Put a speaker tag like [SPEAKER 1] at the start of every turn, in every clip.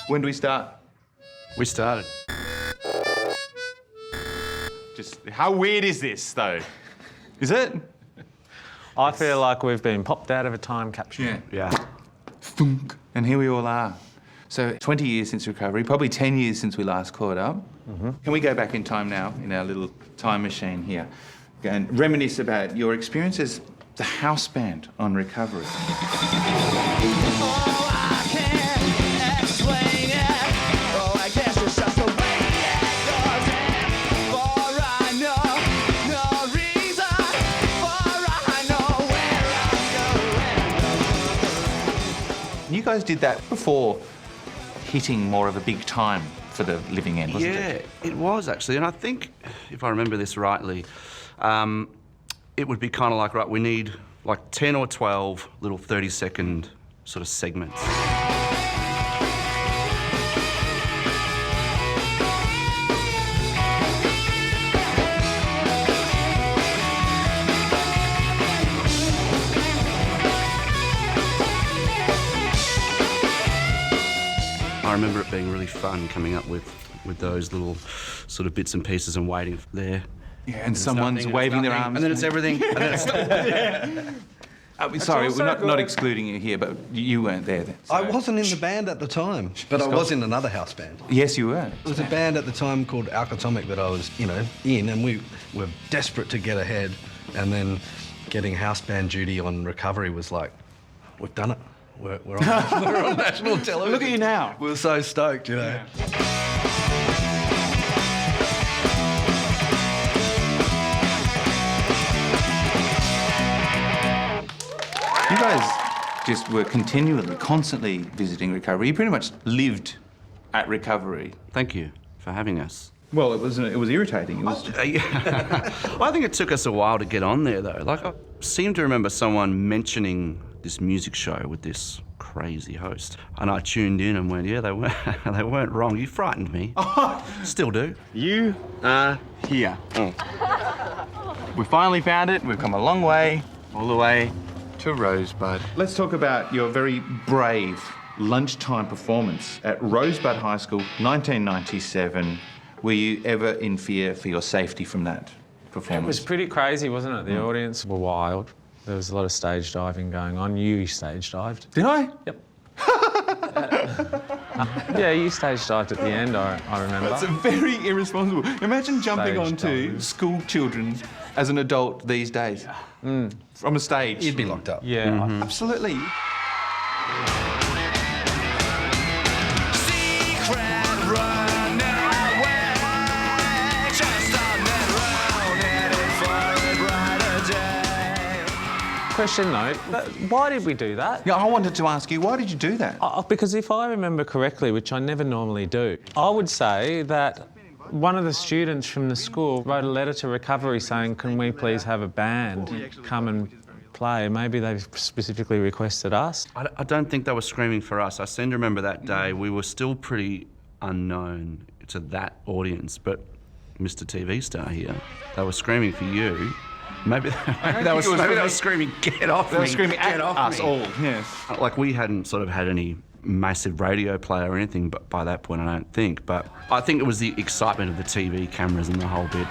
[SPEAKER 1] When do we start?
[SPEAKER 2] We started.
[SPEAKER 1] Just how weird is this, though? Is it?
[SPEAKER 3] I feel like we've been popped out of a time capsule.
[SPEAKER 2] Yeah.
[SPEAKER 1] Thunk. And here we all are. So 20 years since recovery, probably 10 years since we last caught up. Can we go back in time now in our little time machine here and reminisce about your experience as the house band on recovery? You guys did that before hitting more of a big time for the living end, wasn't it?
[SPEAKER 2] Yeah, it was actually. And I think, if I remember this rightly, it would be kind of like, right, we need like 10 or 12 little 30-second sort of segments. I remember it being really fun coming up with those little sort of bits and pieces and waiting there.
[SPEAKER 1] Yeah, and someone's waving their arms.
[SPEAKER 2] And then it's everything. And then it's
[SPEAKER 1] sorry, we're not excluding you here, but you weren't there then. So.
[SPEAKER 4] I wasn't in the band at the time, but I was in another house band.
[SPEAKER 1] Yes, you were.
[SPEAKER 4] There was a band at the time called Atomic that I was, in, and we were desperate to get ahead, and then getting house band duty on recovery was like, we've done it. We're on national television.
[SPEAKER 1] Look at you now.
[SPEAKER 4] We're so stoked, Yeah.
[SPEAKER 1] You guys just were constantly visiting recovery. You pretty much lived at recovery.
[SPEAKER 2] Thank you for having us.
[SPEAKER 1] Well, it was irritating. It was.
[SPEAKER 2] I think it took us a while to get on there, though. Like, I seem to remember someone mentioning this music show with this crazy host, and I tuned in and went, yeah, they weren't wrong. You frightened me. Still do.
[SPEAKER 1] You are here. We finally found it. We've come a long way, all the way to Rosebud. Let's talk about your very brave lunchtime performance at Rosebud High School, 1997. Were you ever in fear for your safety from that performance?
[SPEAKER 3] It was pretty crazy, wasn't it? The audience were wild. There was a lot of stage diving going on. You stage dived.
[SPEAKER 1] Did I?
[SPEAKER 3] Yep. Yeah, you stage dived at the end, I remember.
[SPEAKER 1] That's very irresponsible. Imagine jumping
[SPEAKER 3] Stage
[SPEAKER 1] onto
[SPEAKER 3] diving.
[SPEAKER 1] school children as an adult these days. From a stage.
[SPEAKER 4] You'd be locked up.
[SPEAKER 3] Yeah.
[SPEAKER 1] Absolutely.
[SPEAKER 3] Question though, why did we do that?
[SPEAKER 1] Yeah, I wanted to ask you, why did you do that?
[SPEAKER 3] Because if I remember correctly, which I never normally do, I would say that one of the students from the school wrote a letter to recovery saying, can we please have a band come and play? Maybe they specifically requested us.
[SPEAKER 2] I don't think they were screaming for us. I seem to remember that day we were still pretty unknown to that audience, but Mr. TV star here, they were screaming for you. Maybe they were screaming, get off me.
[SPEAKER 1] They were screaming at us all, yes.
[SPEAKER 2] Like, we hadn't sort of had any massive radio player or anything but by that point, I don't think. But I think it was the excitement of the TV cameras and the whole bit.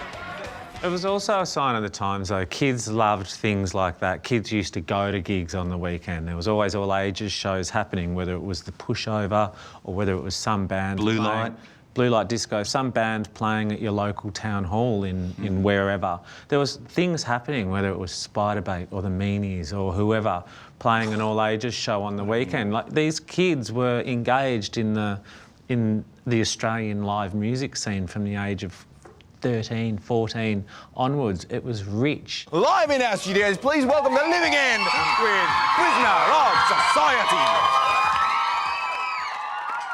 [SPEAKER 3] It was also a sign of the times, though. Kids loved things like that. Kids used to go to gigs on the weekend. There was always all ages shows happening, whether it was the Pushover or whether it was some band
[SPEAKER 1] Blue
[SPEAKER 3] playing.
[SPEAKER 1] Light.
[SPEAKER 3] Blue Light Disco, some band playing at your local town hall in wherever. There was things happening, whether it was Spiderbait or the Meanies or whoever, playing an all-ages show on the weekend. Like, these kids were engaged in the Australian live music scene from the age of 13, 14 onwards. It was rich.
[SPEAKER 5] Live in our studios, please welcome the Living End with Prisoner of Society.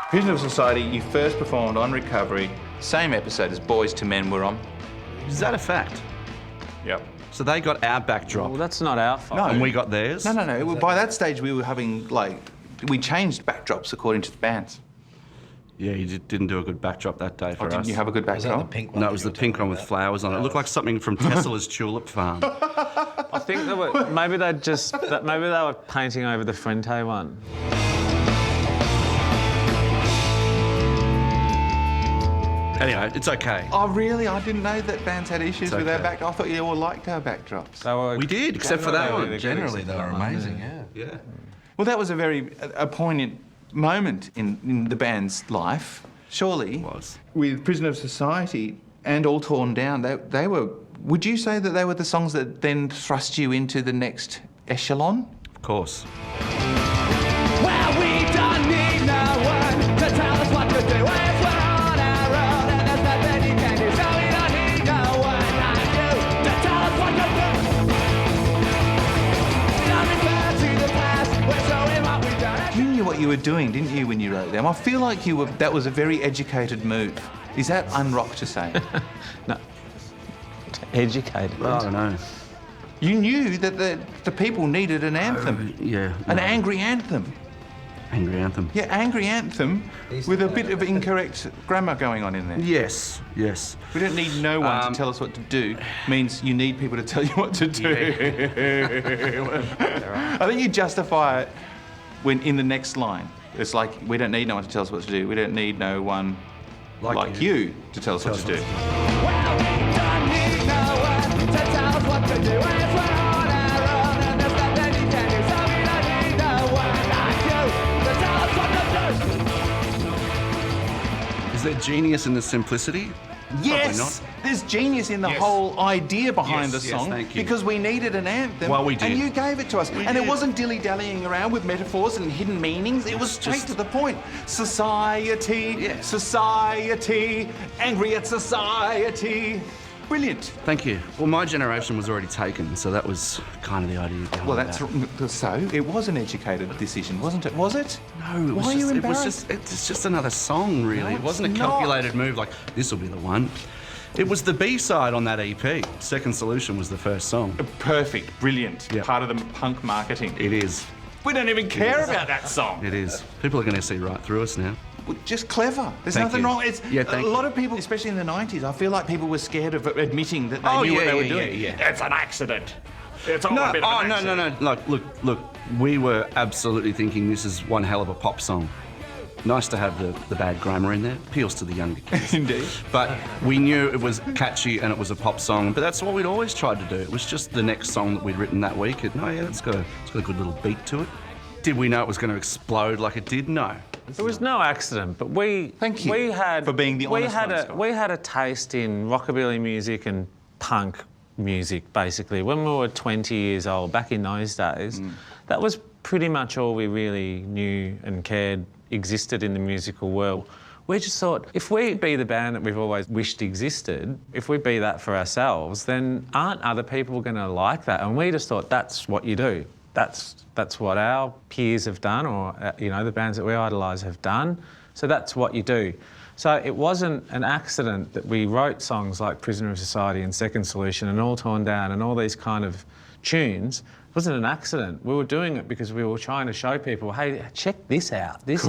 [SPEAKER 1] Prisoner of Society, you first performed on recovery, same episode as Boys to Men were on.
[SPEAKER 2] Is that a fact?
[SPEAKER 1] Yep.
[SPEAKER 2] So they got our backdrop.
[SPEAKER 3] Well, that's not our fault.
[SPEAKER 1] No.
[SPEAKER 2] And we got theirs?
[SPEAKER 1] No. By that stage, we were having, we changed backdrops according to the bands.
[SPEAKER 2] Yeah, you didn't do a good backdrop that day for us.
[SPEAKER 1] Didn't you have a good
[SPEAKER 4] Was that the
[SPEAKER 1] backdrop?
[SPEAKER 4] pink one?
[SPEAKER 2] No, it was the pink one with flowers on it. It looked like something from Tesla's tulip farm.
[SPEAKER 3] I think they were, maybe they were painting over the Frente one.
[SPEAKER 2] Anyway, it's okay.
[SPEAKER 1] Oh, really? I didn't know that bands had issues
[SPEAKER 2] It's
[SPEAKER 1] with our
[SPEAKER 2] okay.
[SPEAKER 1] backdrop. I thought you all liked our backdrops.
[SPEAKER 3] They were-
[SPEAKER 2] We did, except for that one.
[SPEAKER 4] Generally, they were amazing, yeah.
[SPEAKER 2] Yeah.
[SPEAKER 1] Well, that was a very a poignant moment in the band's life, surely.
[SPEAKER 2] It was.
[SPEAKER 1] With Prisoner of Society and All Torn Down, they were... Would you say that they were the songs that then thrust you into the next echelon?
[SPEAKER 2] Of course.
[SPEAKER 6] Well, we don't need no one to tell us what to do if we're on our own, and there's nothing you can do, so we don't need no one like you to tell us what to do. Don't refer to the past, we're showing what we've done.
[SPEAKER 1] You knew what you were doing, didn't you, when you wrote them? I feel like that was a very educated move. Is that unrock to say?
[SPEAKER 3] No. Educated.
[SPEAKER 2] I don't know.
[SPEAKER 1] You knew that the people needed an anthem.
[SPEAKER 2] Yeah.
[SPEAKER 1] An
[SPEAKER 2] no.
[SPEAKER 1] angry anthem.
[SPEAKER 2] Angry anthem.
[SPEAKER 1] Yeah, angry anthem with a bit of incorrect grammar going on in there.
[SPEAKER 2] Yes, yes.
[SPEAKER 1] We don't need no one to tell us what to do. Means you need people to tell you what to do. I think you justify it when in the next line. It's like, we don't need no one to tell us what to do. We don't need no one like you to tell us what to do.
[SPEAKER 6] Well, we don't need no one to tell us what to do if we're on our own, and there's nothing you can do, so we don't need no one like you to tell us what to do.
[SPEAKER 2] Is there genius in the simplicity?
[SPEAKER 1] Yes,
[SPEAKER 2] not.
[SPEAKER 1] there's genius in the
[SPEAKER 2] Yes.
[SPEAKER 1] whole idea behind
[SPEAKER 2] Yes,
[SPEAKER 1] the
[SPEAKER 2] yes,
[SPEAKER 1] song
[SPEAKER 2] thank you.
[SPEAKER 1] because we needed an anthem.
[SPEAKER 2] Well, we did.
[SPEAKER 1] And you gave it to us. And it
[SPEAKER 2] did.
[SPEAKER 1] wasn't dilly-dallying around with metaphors and hidden meanings. It was straight
[SPEAKER 2] just-
[SPEAKER 1] to the point. Society,
[SPEAKER 2] Yes.
[SPEAKER 1] society, angry at society. Brilliant.
[SPEAKER 2] Thank you. Well, my generation was already taken, so that was kind of the idea behind
[SPEAKER 1] Well, that's
[SPEAKER 2] that.
[SPEAKER 1] so. It was an educated decision, wasn't it? Was it?
[SPEAKER 2] No, it was
[SPEAKER 1] Why are you
[SPEAKER 2] just,
[SPEAKER 1] embarrassed?
[SPEAKER 2] it's just another song, really.
[SPEAKER 1] No,
[SPEAKER 2] it wasn't a
[SPEAKER 1] it's not.
[SPEAKER 2] calculated move like, this will be the one. It was the B-side on that EP. Second Solution was the first song.
[SPEAKER 1] Perfect, brilliant.
[SPEAKER 2] Yeah.
[SPEAKER 1] Part of the punk marketing.
[SPEAKER 2] It is.
[SPEAKER 1] We don't even care about that song.
[SPEAKER 2] It is. People are going to see right through us now.
[SPEAKER 1] Just clever. There's
[SPEAKER 2] Thank
[SPEAKER 1] nothing
[SPEAKER 2] you.
[SPEAKER 1] wrong. It's
[SPEAKER 2] Yeah,
[SPEAKER 1] a
[SPEAKER 2] thank
[SPEAKER 1] lot
[SPEAKER 2] you.
[SPEAKER 1] of people, especially in the 90s, I feel like people were scared of admitting that they
[SPEAKER 2] Oh,
[SPEAKER 1] knew what
[SPEAKER 2] yeah,
[SPEAKER 1] they were
[SPEAKER 2] yeah,
[SPEAKER 1] doing.
[SPEAKER 2] yeah.
[SPEAKER 1] It's an accident. It's all
[SPEAKER 2] No,
[SPEAKER 1] a bit of an accident.
[SPEAKER 2] no. Look. We were absolutely thinking this is one hell of a pop song. Nice to have the bad grammar in there. Appeals to the younger kids.
[SPEAKER 1] Indeed.
[SPEAKER 2] But we knew it was catchy and it was a pop song. But that's what we'd always tried to do. It was just the next song that we'd written that week. It's got a good little beat to it. Did we know it was going to explode like it did? No.
[SPEAKER 3] It was no accident, but
[SPEAKER 1] Thank you
[SPEAKER 3] we had
[SPEAKER 1] for being the honest one, Scott.
[SPEAKER 3] we had a taste in rockabilly music and punk music basically when we were 20 years old. Back in those days, that was pretty much all we really knew and cared existed in the musical world. We just thought, if we be the band that we've always wished existed, if we be that for ourselves, then aren't other people going to like that? And we just thought that's what you do. That's what our peers have done, or the bands that we idolise have done. So that's what you do. So it wasn't an accident that we wrote songs like Prisoner of Society and Second Solution and All Torn Down and all these kind of tunes. It wasn't an accident. We were doing it because we were trying to show people, hey, check this out. This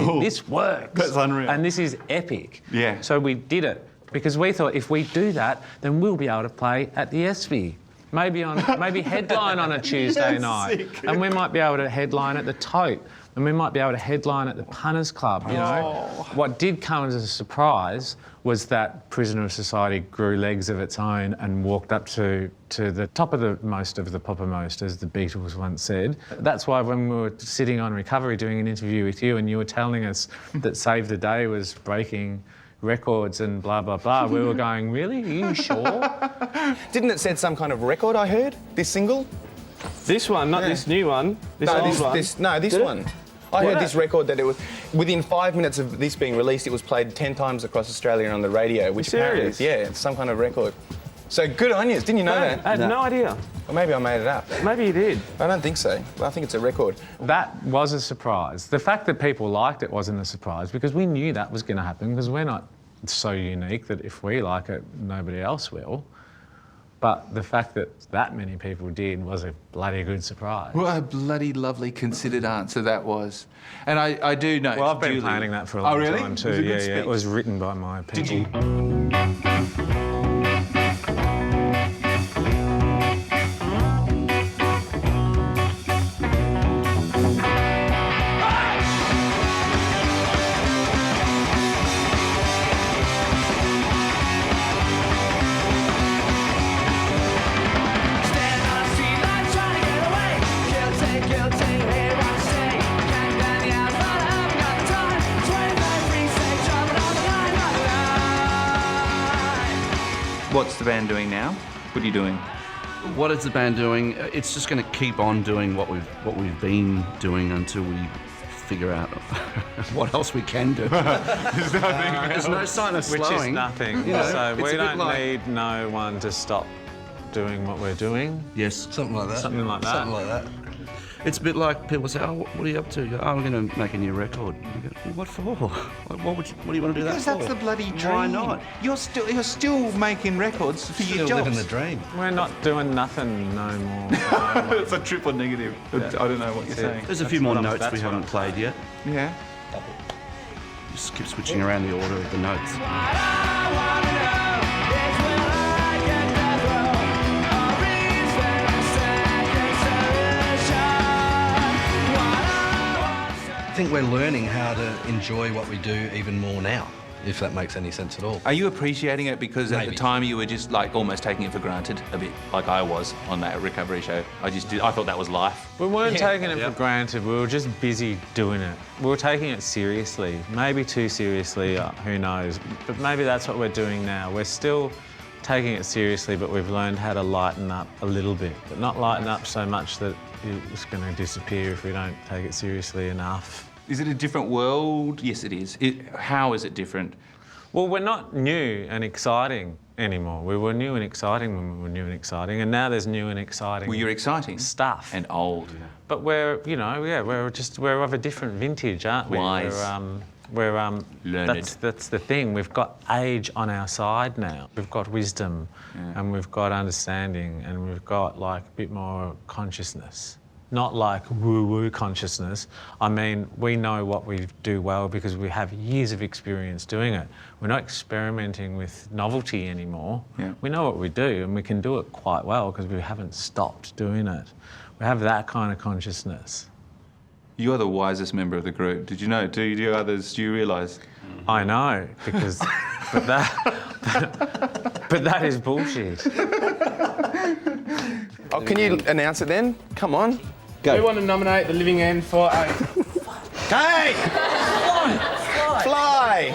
[SPEAKER 3] works.
[SPEAKER 1] That's unreal.
[SPEAKER 3] And this is epic.
[SPEAKER 1] Yeah.
[SPEAKER 3] So we did it because we thought if we do that, then we'll be able to play at the Iview. Maybe headline on a Tuesday night,
[SPEAKER 1] sick.
[SPEAKER 3] and we might be able to headline at the Tote, and we might be able to headline at the Punters Club. You know, what did come as a surprise was that Prisoner of Society grew legs of its own and walked up to the top of the most of the poppermost, as the Beatles once said. That's why when we were sitting on Recovery doing an interview with you, and you were telling us that Save the Day was breaking records and blah, blah, blah, we were going, really? Are you sure?
[SPEAKER 5] Didn't it set some kind of record, I heard, this single?
[SPEAKER 7] This one, not this new one. This old one.
[SPEAKER 5] This
[SPEAKER 7] Did it?
[SPEAKER 5] one. I heard this record that it was, within 5 minutes of this being released, it was played 10 times across Australia on the radio, which apparently,
[SPEAKER 7] serious?
[SPEAKER 5] yeah, it's some kind of record. So good on you. Didn't you know that?
[SPEAKER 7] I had no idea.
[SPEAKER 5] Or maybe I made it up.
[SPEAKER 7] Maybe you did.
[SPEAKER 5] I don't think so. I think it's a record.
[SPEAKER 3] That was a surprise. The fact that people liked it wasn't a surprise because we knew that was going to happen because we're not so unique that if we like it, nobody else will. But the fact that many people did was a bloody good surprise.
[SPEAKER 1] What a bloody lovely considered answer that was. And I do know.
[SPEAKER 3] Well, I've been
[SPEAKER 1] Julie-
[SPEAKER 3] planning that for a long
[SPEAKER 1] really?
[SPEAKER 3] time
[SPEAKER 1] It
[SPEAKER 3] too.
[SPEAKER 1] was a good
[SPEAKER 3] Yeah,
[SPEAKER 1] speech.
[SPEAKER 3] it was written by my people.
[SPEAKER 1] Did you? What's the band doing now? What are you doing?
[SPEAKER 2] What is the band doing? It's just going to keep on doing what we've been doing until we figure out what else we can do. There's no sign of slowing.
[SPEAKER 3] Which is nothing.
[SPEAKER 2] You know,
[SPEAKER 3] So
[SPEAKER 2] it's
[SPEAKER 3] we
[SPEAKER 2] a bit
[SPEAKER 3] don't
[SPEAKER 2] like-
[SPEAKER 3] need no one to stop doing what we're doing.
[SPEAKER 2] Yes.
[SPEAKER 4] Something like that.
[SPEAKER 3] Something like that.
[SPEAKER 4] Something like that.
[SPEAKER 2] It's a bit like people say, "Oh, what are you up to?" You go, "Oh, we're going to make a new record." You go, "What for? Like, what do you want to do
[SPEAKER 1] Because
[SPEAKER 2] that for?"
[SPEAKER 1] that's the bloody dream.
[SPEAKER 2] Why not?
[SPEAKER 1] You're still making records for your
[SPEAKER 4] Still
[SPEAKER 1] jobs.
[SPEAKER 4] living the dream.
[SPEAKER 3] We're not doing nothing no more.
[SPEAKER 1] It's a triple negative. I don't know what you're saying.
[SPEAKER 2] There's a few more
[SPEAKER 3] what I'm-
[SPEAKER 2] notes we
[SPEAKER 3] that's what
[SPEAKER 2] haven't played yet.
[SPEAKER 1] Yeah.
[SPEAKER 2] Just keep switching around the order of the notes.
[SPEAKER 4] I think we're learning how to enjoy what we do even more now, if that makes any sense at all.
[SPEAKER 1] Are you appreciating it because at the
[SPEAKER 4] Maybe.
[SPEAKER 1] time you were just like almost taking it for granted a bit, like I was on that recovery show? I thought that was life.
[SPEAKER 3] We weren't taking it for granted, we were just busy doing it. We were taking it seriously, maybe too seriously, who knows. But maybe that's what we're doing now. We're still taking it seriously, but we've learned how to lighten up a little bit, but not lighten up so much that it's going to disappear if we don't take it seriously enough.
[SPEAKER 1] Is it a different world? Yes, it is. How is it different?
[SPEAKER 3] Well, we're not new and exciting anymore. We were new and exciting when we were new and exciting, and now there's new and exciting
[SPEAKER 1] Well, you're exciting.
[SPEAKER 3] stuff.
[SPEAKER 1] And old.
[SPEAKER 3] But we're of a different vintage, aren't we?
[SPEAKER 1] Wise.
[SPEAKER 3] Learned.
[SPEAKER 1] Learned.
[SPEAKER 3] That's the thing. We've got age on our side now. We've got wisdom, and we've got understanding, and we've got like a bit more consciousness. Not like woo-woo consciousness. I mean, we know what we do well because we have years of experience doing it. We're not experimenting with novelty anymore.
[SPEAKER 1] Yeah.
[SPEAKER 3] We know what we do, and we can do it quite well because we haven't stopped doing it. We have that kind of consciousness.
[SPEAKER 1] You're the wisest member of the group. Did you know? Do you realise?
[SPEAKER 3] I know, because but that is bullshit.
[SPEAKER 5] Oh, can you announce it then? Come on.
[SPEAKER 7] We want to nominate the Living End for a...
[SPEAKER 5] Hey! Fly!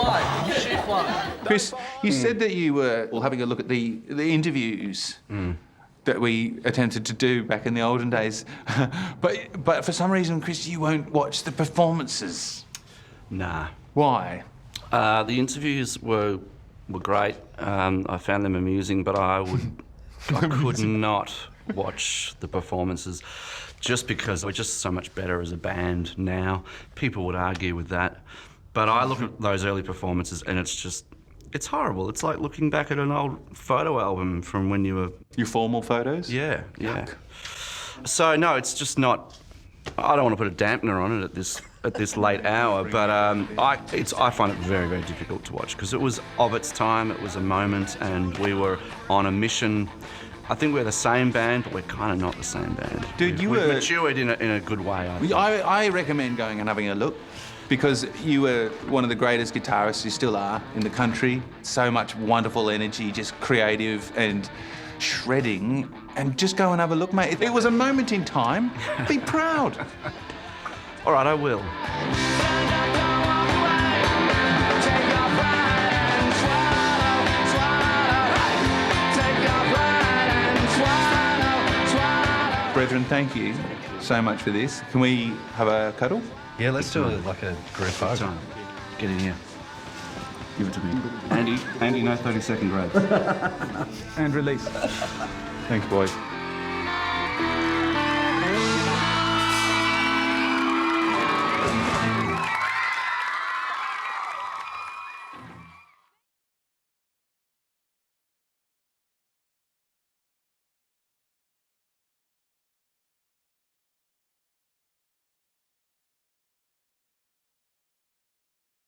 [SPEAKER 1] Chris, you said that you were having a look at the interviews that we attempted to do back in the olden days, but for some reason, Chris, you won't watch the performances.
[SPEAKER 2] Nah.
[SPEAKER 1] Why?
[SPEAKER 2] The interviews were great. I found them amusing, but I could not watch the performances just because we're just so much better as a band now. People would argue with that. But I look at those early performances and it's horrible. It's like looking back at an old photo album from when you were...
[SPEAKER 1] Your formal photos?
[SPEAKER 2] Yeah. So, no, it's just not... I don't want to put a dampener on it at this late hour, but I find it very, very difficult to watch because it was of its time, it was a moment, and we were on a mission. I think we're the same band, but we're kind of not the same band.
[SPEAKER 1] Dude,
[SPEAKER 2] we've matured in a good way, I think.
[SPEAKER 1] I recommend going and having a look because you were one of the greatest guitarists, you still are, in the country. So much wonderful energy, just creative and shredding. And just go and have a look, mate. It was a moment in time. Be proud.
[SPEAKER 2] All right, I will.
[SPEAKER 1] Brethren, thank you so much for this. Can we have a cuddle?
[SPEAKER 4] Yeah, let's do it like a group hug.
[SPEAKER 2] Time. Get in here. Give it to me. Andy, no 30-second grabs.
[SPEAKER 1] And release. Thanks, boys.